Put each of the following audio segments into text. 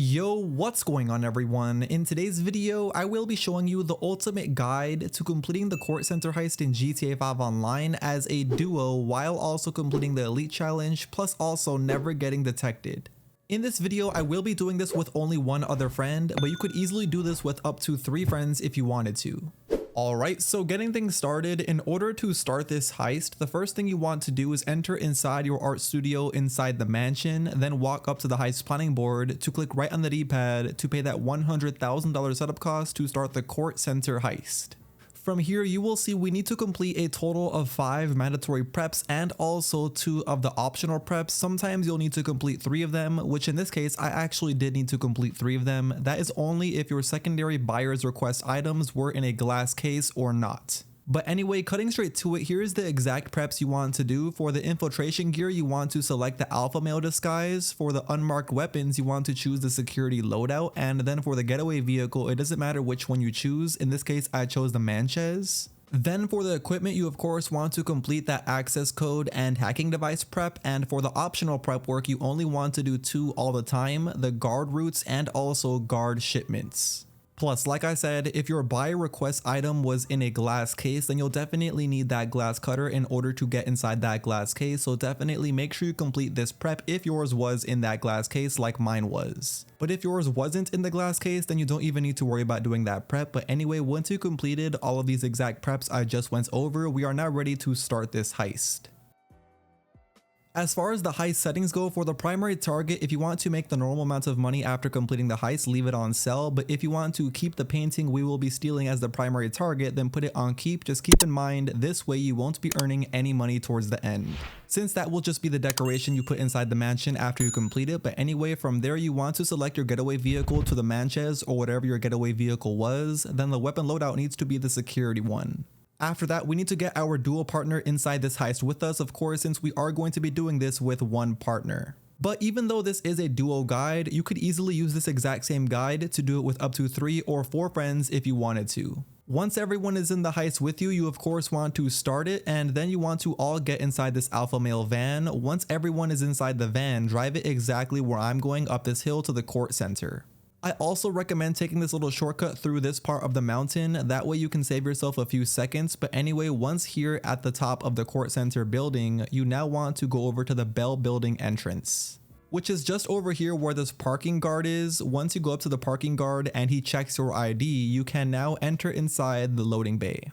Yo, what's going on everyone? In today's video, I will be showing you the ultimate guide to completing the Kortz Center Heist in GTA 5 Online as a duo while also completing the Elite Challenge, plus also never getting detected. In this video, I will be doing this with only one other friend, but you could easily do this with up to 3 friends if you wanted to. Alright, so getting things started, in order to start this heist, the first thing you want to do is enter inside your art studio inside the mansion, then walk up to the heist planning board to click right on the D-pad to pay that $100,000 setup cost to start the Kortz Center Heist. From here, you will see we need to complete a total of 5 mandatory preps and also 2 of the optional preps. Sometimes you'll need to complete 3 of them, which in this case, I actually did need to complete 3 of them. That is only if your secondary buyer's request items were in a glass case or not. But anyway, cutting straight to it, here's the exact preps you want to do. For the infiltration gear, you want to select the alpha male disguise. For the unmarked weapons, you want to choose the security loadout. And then for the getaway vehicle, it doesn't matter which one you choose. In this case, I chose the Manchez. Then for the equipment, you of course want to complete that access code and hacking device prep. And for the optional prep work, you only want to do 2 all the time, the guard routes and also guard shipments. Plus, like I said, if your buyer request item was in a glass case, then you'll definitely need that glass cutter in order to get inside that glass case. So definitely make sure you complete this prep if yours was in that glass case like mine was. But if yours wasn't in the glass case, then you don't even need to worry about doing that prep. But anyway, once you completed all of these exact preps I just went over, we are now ready to start this heist. As far as the heist settings go, for the primary target, if you want to make the normal amount of money after completing the heist, leave it on sell. But if you want to keep the painting we will be stealing as the primary target, then put it on keep. Just keep in mind, this way you won't be earning any money towards the end, since that will just be the decoration you put inside the mansion after you complete it. But anyway, from there you want to select your getaway vehicle to the Manchez or whatever your getaway vehicle was. Then the weapon loadout needs to be the security one. After that, we need to get our dual partner inside this heist with us, of course, since we are going to be doing this with one partner. But even though this is a duo guide, you could easily use this exact same guide to do it with up to 3 or 4 friends if you wanted to. Once everyone is in the heist with you, you of course want to start it, and then you want to all get inside this alpha male van. Once everyone is inside the van, drive it exactly where I'm going up this hill to the Kortz Center. I also recommend taking this little shortcut through this part of the mountain, that way you can save yourself a few seconds. But anyway, once here at the top of the Kortz Center building, you now want to go over to the Bell building entrance, which is just over here where this parking guard is. Once you go up to the parking guard and he checks your ID, you can now enter inside the loading bay.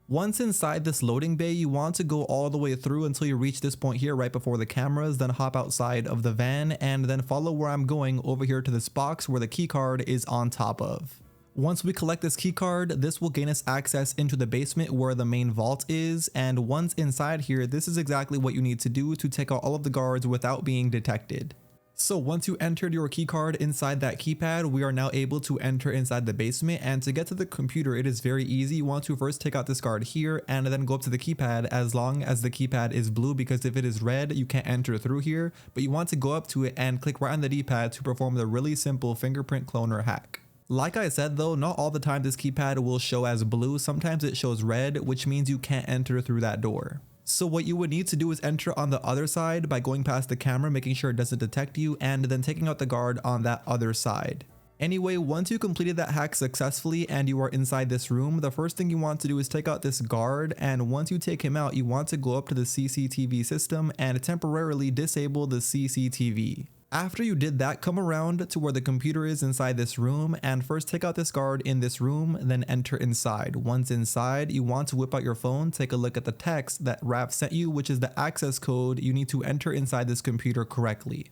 Once inside this loading bay, you want to go all the way through until you reach this point here right before the cameras, then hop outside of the van and then follow where I'm going over here to this box where the key card is on top of. Once we collect this key card, this will gain us access into the basement where the main vault is, and once inside here, this is exactly what you need to do to take out all of the guards without being detected. So once you entered your keycard inside that keypad, we are now able to enter inside the basement, and to get to the computer it is very easy. You want to first take out this guard here and then go up to the keypad as long as the keypad is blue, because if it is red you can't enter through here. But you want to go up to it and click right on the D-pad to perform the really simple fingerprint cloner hack. Like I said though, not all the time this keypad will show as blue, sometimes it shows red, which means you can't enter through that door. So what you would need to do is enter on the other side by going past the camera, making sure it doesn't detect you, and then taking out the guard on that other side. Anyway, once you completed that hack successfully and you are inside this room, the first thing you want to do is take out this guard, and once you take him out, you want to go up to the CCTV system and temporarily disable the CCTV. After you did that, come around to where the computer is inside this room and first take out this guard in this room, then enter inside. Once inside, you want to whip out your phone, take a look at the text that Raph sent you, which is the access code you need to enter inside this computer correctly.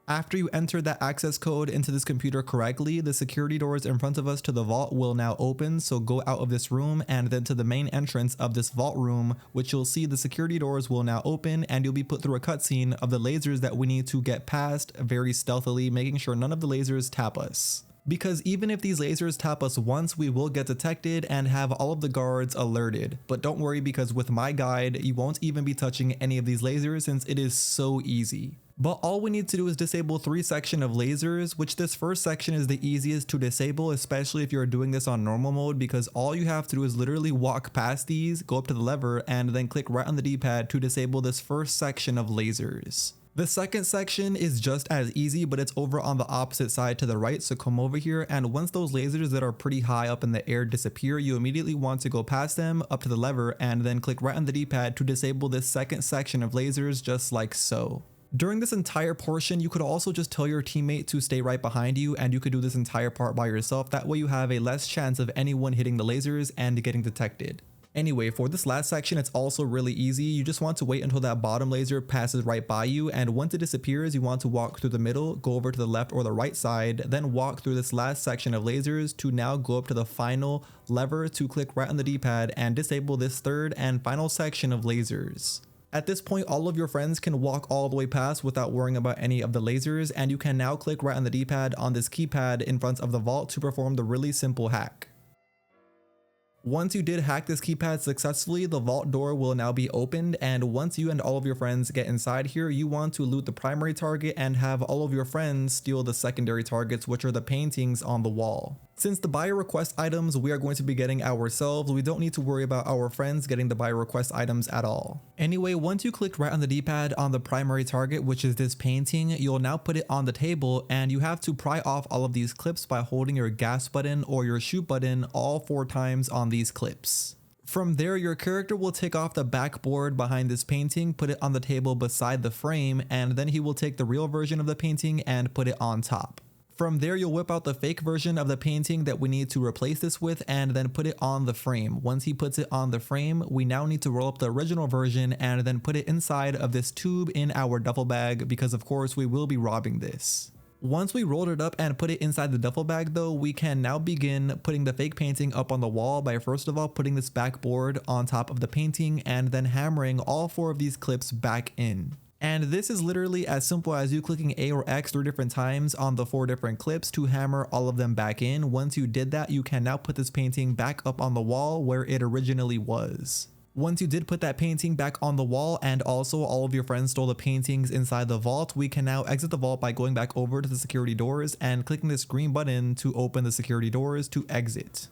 After you enter that access code into this computer correctly, the security doors in front of us to the vault will now open, so go out of this room and then to the main entrance of this vault room, which you'll see the security doors will now open and you'll be put through a cutscene of the lasers that we need to get past very stealthily, making sure none of the lasers tap us. Because even if these lasers tap us once, we will get detected and have all of the guards alerted. But don't worry, because with my guide, you won't even be touching any of these lasers since it is so easy. But all we need to do is disable 3 sections of lasers, which this first section is the easiest to disable, especially if you're doing this on normal mode, because all you have to do is literally walk past these, go up to the lever, and then click right on the D-pad to disable this first section of lasers. The second section is just as easy, but it's over on the opposite side to the right, so come over here, and once those lasers that are pretty high up in the air disappear, you immediately want to go past them up to the lever and then click right on the D-pad to disable this second section of lasers, just like so. During this entire portion, you could also just tell your teammate to stay right behind you, and you could do this entire part by yourself. That way you have a less chance of anyone hitting the lasers and getting detected. Anyway, for this last section, it's also really easy. You just want to wait until that bottom laser passes right by you, and once it disappears, you want to walk through the middle, go over to the left or the right side, then walk through this last section of lasers to now go up to the final lever to click right on the D-pad and disable this third and final section of lasers. At this point, all of your friends can walk all the way past without worrying about any of the lasers, and you can now click right on the D-pad on this keypad in front of the vault to perform the really simple hack. Once you did hack this keypad successfully, the vault door will now be opened, and once you and all of your friends get inside here, you want to loot the primary target and have all of your friends steal the secondary targets, which are the paintings on the wall. Since the buyer request items we are going to be getting ourselves, we don't need to worry about our friends getting the buyer request items at all. Anyway, once you clicked right on the D-pad on the primary target, which is this painting, you'll now put it on the table, and you have to pry off all of these clips by holding your gas button or your shoot button all 4 times on these clips. From there, your character will take off the backboard behind this painting, put it on the table beside the frame, and then he will take the real version of the painting and put it on top. From there, you'll whip out the fake version of the painting that we need to replace this with and then put it on the frame. Once he puts it on the frame, we now need to roll up the original version and then put it inside of this tube in our duffel bag, because of course we will be robbing this. Once we rolled it up and put it inside the duffel bag though, we can now begin putting the fake painting up on the wall by first of all putting this backboard on top of the painting and then hammering all 4 of these clips back in. And this is literally as simple as you clicking A or X 3 different times on the 4 different clips to hammer all of them back in. Once you did that, you can now put this painting back up on the wall where it originally was. Once you did put that painting back on the wall and also all of your friends stole the paintings inside the vault, we can now exit the vault by going back over to the security doors and clicking this green button to open the security doors to exit.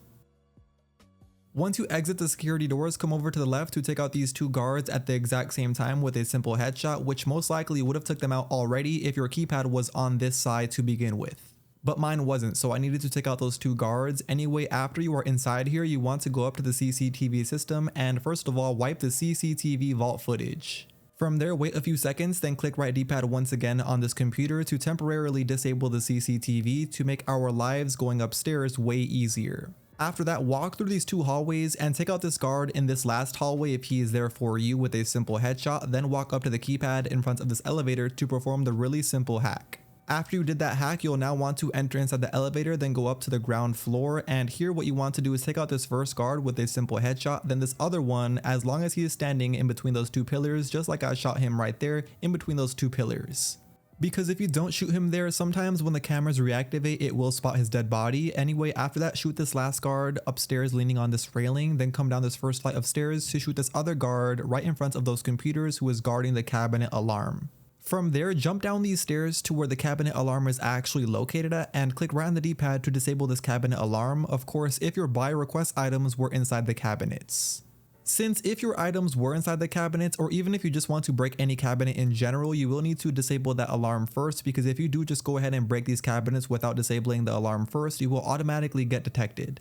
Once you exit the security doors, come over to the left to take out these 2 guards at the exact same time with a simple headshot, which most likely would have took them out already if your keypad was on this side to begin with. But mine wasn't, so I needed to take out those 2 guards. Anyway, after you are inside here, you want to go up to the CCTV system and first of all, wipe the CCTV vault footage. From there, wait a few seconds, then click right D-pad once again on this computer to temporarily disable the CCTV to make our lives going upstairs way easier. After that, walk through these 2 hallways and take out this guard in this last hallway if he is there for you with a simple headshot, then walk up to the keypad in front of this elevator to perform the really simple hack. After you did that hack, you'll now want to enter inside the elevator, then go up to the ground floor, and here what you want to do is take out this first guard with a simple headshot, then this other one as long as he is standing in between those 2 pillars, just like I shot him right there in between those 2 pillars. Because if you don't shoot him there, sometimes when the cameras reactivate, it will spot his dead body. Anyway, after that, shoot this last guard upstairs leaning on this railing, then come down this first flight of stairs to shoot this other guard right in front of those computers who is guarding the cabinet alarm. From there, jump down these stairs to where the cabinet alarm is actually located at and click right on the D-pad to disable this cabinet alarm, of course if your buy request items were inside the cabinets. Since if your items were inside the cabinets, or even if you just want to break any cabinet in general, you will need to disable that alarm first, because if you do just go ahead and break these cabinets without disabling the alarm first, you will automatically get detected.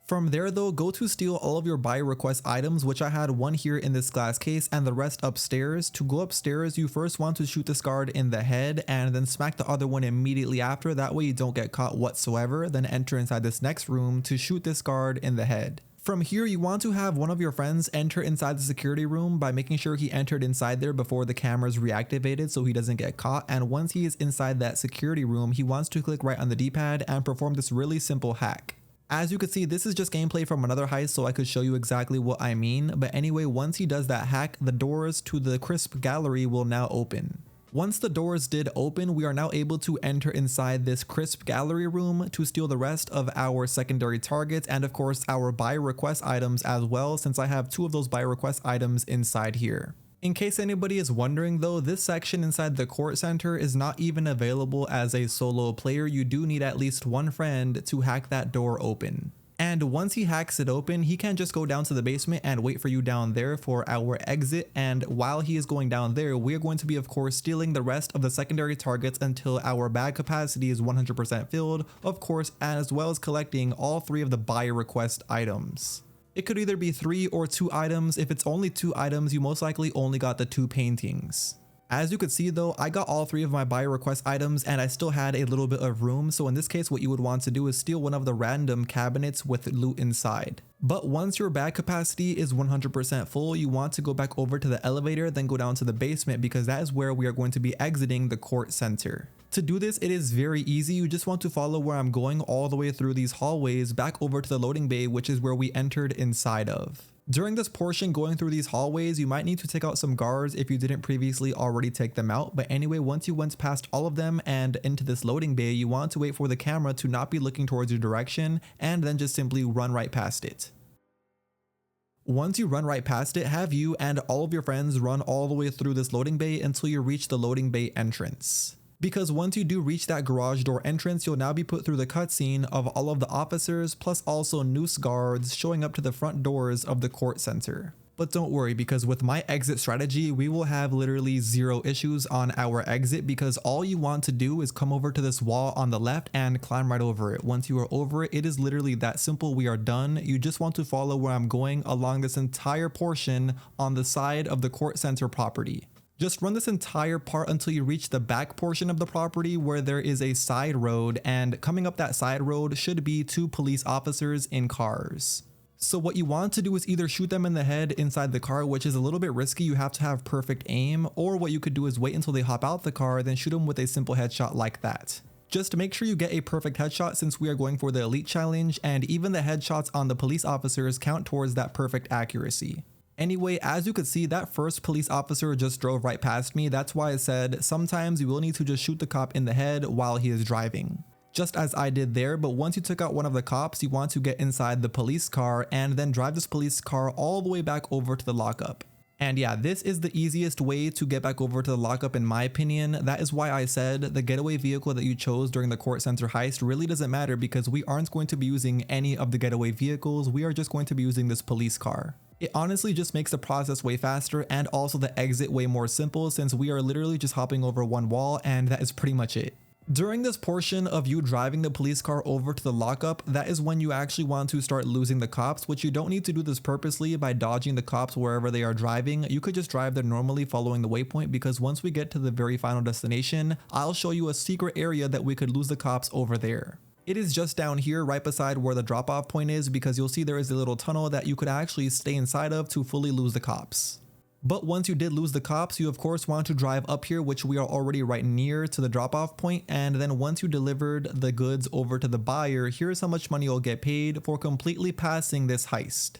From there though, go to steal all of your buy request items, which I had 1 here in this glass case and the rest upstairs. To go upstairs, you first want to shoot this guard in the head and then smack the other one immediately after, that way you don't get caught whatsoever. Then enter inside this next room to shoot this guard in the head. From here, you want to have one of your friends enter inside the security room by making sure he entered inside there before the cameras reactivated so he doesn't get caught, and once he is inside that security room, he wants to click right on the D-pad and perform this really simple hack. As you can see, this is just gameplay from another heist, so I could show you exactly what I mean, but anyway, once he does that hack, the doors to the crisp gallery will now open. Once the doors did open, we are now able to enter inside this crisp gallery room to steal the rest of our secondary targets and of course our buy request items as well, since I have 2 of those buy request items inside here. In case anybody is wondering though, this section inside the Kortz Center is not even available as a solo player. You do need at least 1 friend to hack that door open. And once he hacks it open, he can just go down to the basement and wait for you down there for our exit. And while he is going down there, we're going to be, of course, stealing the rest of the secondary targets until our bag capacity is 100% filled, of course, as well as collecting all 3 of the buyer request items. It could either be 3 or 2 items. If it's only 2 items, you most likely only got the 2 paintings. As you could see though, I got all 3 of my buyer request items and I still had a little bit of room, so in this case what you would want to do is steal one of the random cabinets with loot inside. But once your bag capacity is 100% full, you want to go back over to the elevator, then go down to the basement because that is where we are going to be exiting the Kortz Center. To do this, it is very easy. You just want to follow where I'm going all the way through these hallways back over to the loading bay, which is where we entered inside of. During this portion going through these hallways, you might need to take out some guards if you didn't previously already take them out. But anyway, once you went past all of them and into this loading bay, you want to wait for the camera to not be looking towards your direction and then just simply run right past it. Once you run right past it, have you and all of your friends run all the way through this loading bay until you reach the loading bay entrance. Because once you do reach that garage door entrance, you'll now be put through the cutscene of all of the officers plus also noose guards showing up to the front doors of the Kortz Center. But don't worry, because with my exit strategy, we will have literally 0 issues on our exit because all you want to do is come over to this wall on the left and climb right over it. Once you are over it, it is literally that simple. We are done. You just want to follow where I'm going along this entire portion on the side of the Kortz Center property. Just run this entire part until you reach the back portion of the property where there is a side road, and coming up that side road should be 2 police officers in cars. So what you want to do is either shoot them in the head inside the car, which is a little bit risky, you have to have perfect aim, or what you could do is wait until they hop out the car, then shoot them with a simple headshot like that. Just make sure you get a perfect headshot since we are going for the elite challenge, and even the headshots on the police officers count towards that perfect accuracy. Anyway, as you could see, that first police officer just drove right past me. That's why I said sometimes you will need to just shoot the cop in the head while he is driving. Just as I did there, but once you took out one of the cops, you want to get inside the police car and then drive this police car all the way back over to the lockup. And yeah, this is the easiest way to get back over to the lockup in my opinion. That is why I said the getaway vehicle that you chose during the Kortz Center heist really doesn't matter because we aren't going to be using any of the getaway vehicles. We are just going to be using this police car. It honestly just makes the process way faster and also the exit way more simple since we are literally just hopping over one wall and that is pretty much it. During this portion of you driving the police car over to the lockup, that is when you actually want to start losing the cops, which you don't need to do this purposely by dodging the cops wherever they are driving. You could just drive there normally following the waypoint because once we get to the very final destination, I'll show you a secret area that we could lose the cops over there. It is just down here right beside where the drop-off point is because you'll see there is a little tunnel that you could actually stay inside of to fully lose the cops. But once you did lose the cops, you of course want to drive up here, which we are already right near to the drop-off point, and then once you delivered the goods over to the buyer, here's how much money you'll get paid for completely passing this heist.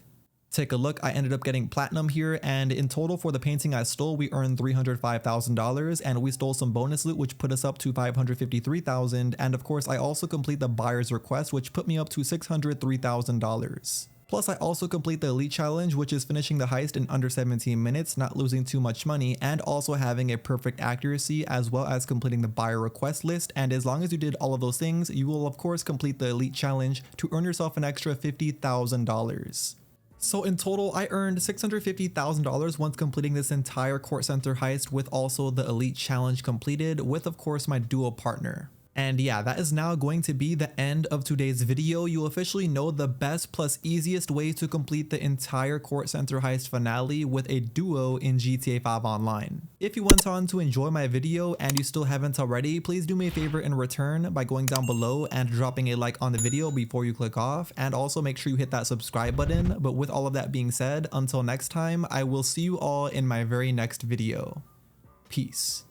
Take a look, I ended up getting platinum here, and in total for the painting I stole, we earned $305,000, and we stole some bonus loot which put us up to $553,000, and of course I also complete the buyer's request which put me up to $603,000. Plus I also complete the elite challenge, which is finishing the heist in under 17 minutes, not losing too much money, and also having a perfect accuracy, as well as completing the buyer request list. And as long as you did all of those things, you will of course complete the elite challenge to earn yourself an extra $50,000. So in total, I earned $650,000 once completing this entire Kortz Center heist with also the elite challenge completed with of course my duo partner. And yeah, that is now going to be the end of today's video. You officially know the best plus easiest way to complete the entire Kortz Center Heist finale with a duo in GTA 5 Online. If you went on to enjoy my video and you still haven't already, please do me a favor in return by going down below and dropping a like on the video before you click off, and also make sure you hit that subscribe button. But with all of that being said, until next time, I will see you all in my very next video. Peace.